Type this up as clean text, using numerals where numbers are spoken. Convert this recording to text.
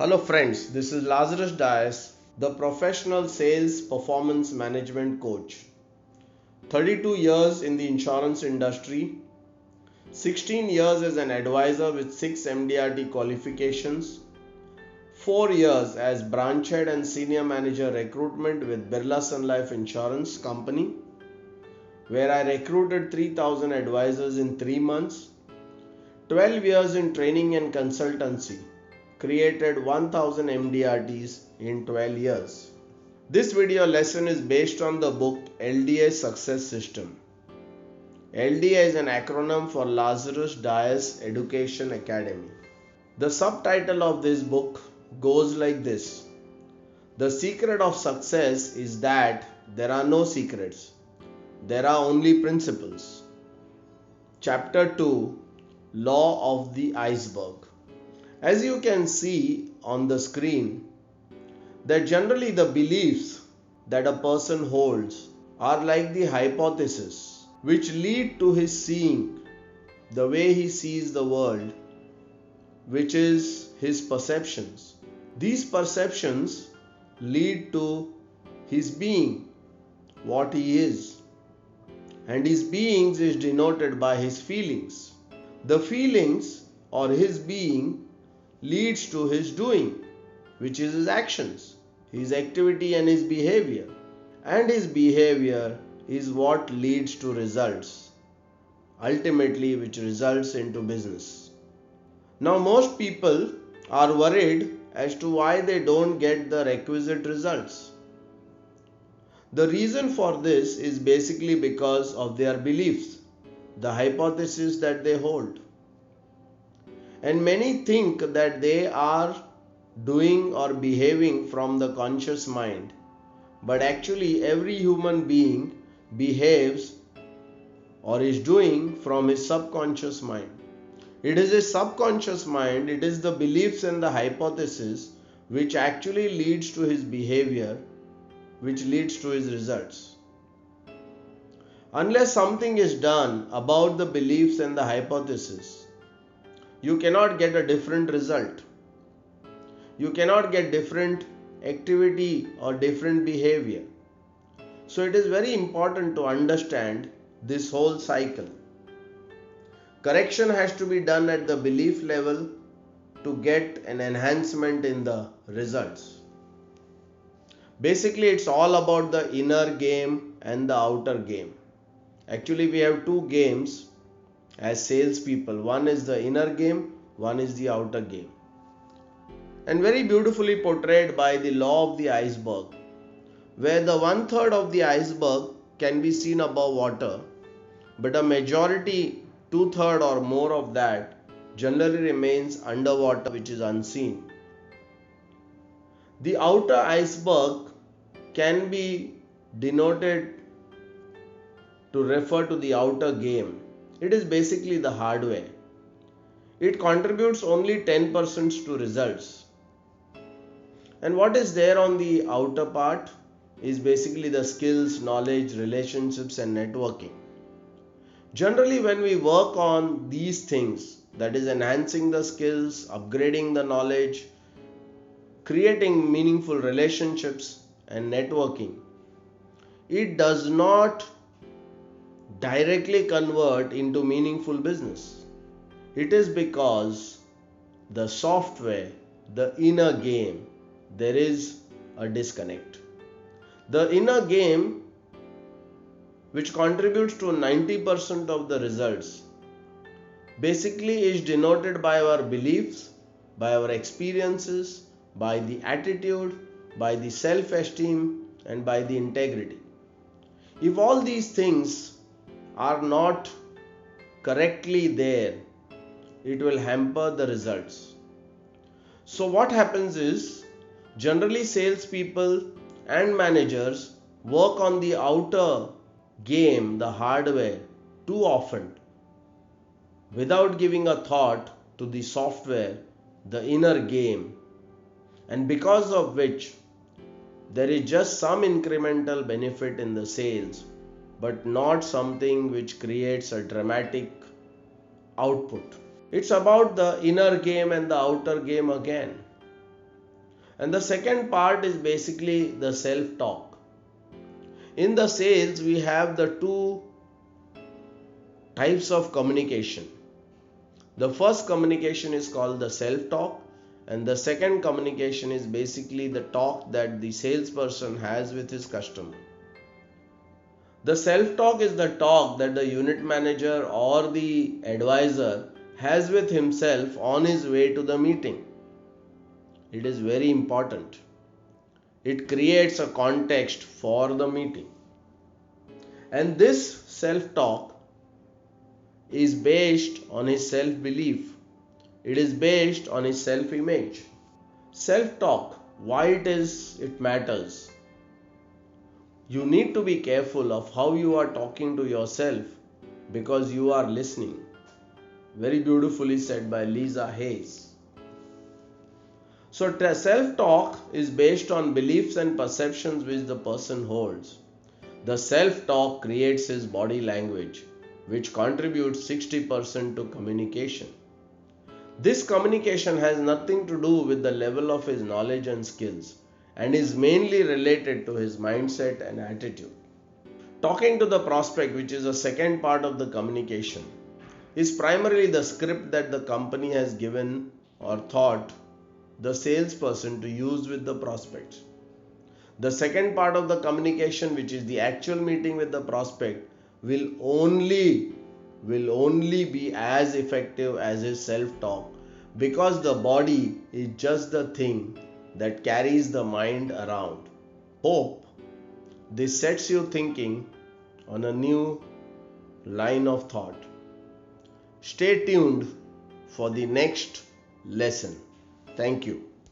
Hello friends, this is Lazarus Dias, the professional sales performance management coach. 32 years in the insurance industry, 16 years as an advisor with 6 MDRT qualifications, 4 years as branch head and senior manager recruitment with Birla Sun Life Insurance Company, where I recruited 3,000 advisors in 3 months, 12 years in training and consultancy, created 1000 MDRTs in 12 years. This video lesson is based on the book LDEA Success System. LDEA is an acronym for Lazarus Dias Education Academy. The subtitle of this book goes like this: The secret of success is that there are no secrets, there are only principles. Chapter 2, Law of the Iceberg. As you can see on the screen, that generally the beliefs that a person holds are like the hypotheses which lead to his seeing the way he sees the world, which is his perceptions. These perceptions lead to his being, what he is, and his being is denoted by his feelings. The feelings or his being leads to his doing, which is his actions, his activity and his behavior. And his behavior is what leads to results, ultimately which results into business. Now most people are worried as to why they don't get the requisite results. The reason for this is basically because of their beliefs, the hypothesis that they hold. And many think that they are doing or behaving from the conscious mind, but actually every human being behaves or is doing from his subconscious mind. It is his subconscious mind, it is the beliefs and the hypothesis which actually leads to his behavior, which leads to his results. Unless something is done about the beliefs and the hypothesis, you cannot get a different result. You cannot get different activity or different behavior. So it is very important to understand this whole cycle. Correction has to be done at the belief level to get an enhancement in the results. Basically, it's all about the inner game and the outer game. Actually, we have two games as salespeople. One is the inner game, one is the outer game. And very beautifully portrayed by the law of the iceberg, where the 1/3 of the iceberg can be seen above water, but a majority, 2/3 or more of that, generally remains underwater, which is unseen. The outer iceberg can be denoted to refer to the outer game. It is basically the hardware. It contributes only 10% to results. And what is there on the outer part is basically the skills, knowledge, relationships and networking. Generally, when we work on these things, that is enhancing the skills, upgrading the knowledge, creating meaningful relationships and networking, it does not directly convert into meaningful business. It is because the software, the inner game, there is a disconnect. The inner game, which contributes to 90% of the results, basically is denoted by our beliefs, by our experiences, by the attitude, by the self-esteem and by the integrity. If all these things are not correctly there, it will hamper the results. So what happens is, generally salespeople and managers work on the outer game, the hardware, too often without giving a thought to the software, the inner game, and because of which there is just some incremental benefit in the sales, but not something which creates a dramatic output. It's about the inner game and the outer game again. And the second part is basically the self-talk. In the sales, we have the two types of communication. The first communication is called the self-talk, and the second communication is basically the talk that the salesperson has with his customer. The self-talk is the talk that the unit manager or the advisor has with himself on his way to the meeting. It is very important. It creates a context for the meeting. And this self-talk is based on his self-belief. It is based on his self-image. Self-talk, why it matters. You need to be careful of how you are talking to yourself because you are listening. Very beautifully said by Lisa Hayes. So self-talk is based on beliefs and perceptions which the person holds. The self-talk creates his body language, which contributes 60% to communication. This communication has nothing to do with the level of his knowledge and skills and is mainly related to his mindset and attitude. Talking to the prospect, which is the second part of the communication, is primarily the script that the company has given or taught the salesperson to use with the prospects. The second part of the communication, which is the actual meeting with the prospect, will only be as effective as his self-talk because the body is just the thing that carries the mind around. Hope this sets you thinking on a new line of thought. Stay tuned for the next lesson. Thank you.